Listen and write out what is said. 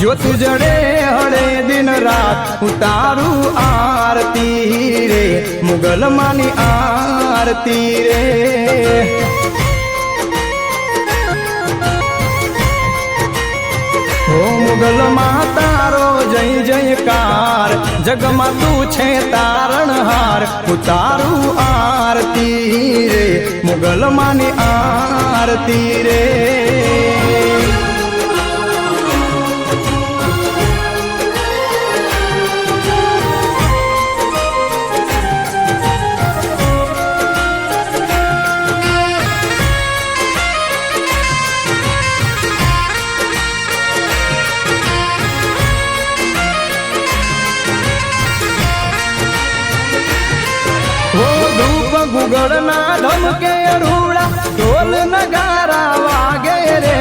ज्योत जड़े हड़े दिन रात उतारू आरती रे मुगल मानी आरती रे। हो मुगल माता रो जय जयकार जगमा तू छे तारणहार उतारू आरती रे मुगल मानी आरती रे। वो धूप गुगड़ ना धमके रूड़ा ढोल नगारा वागे रे।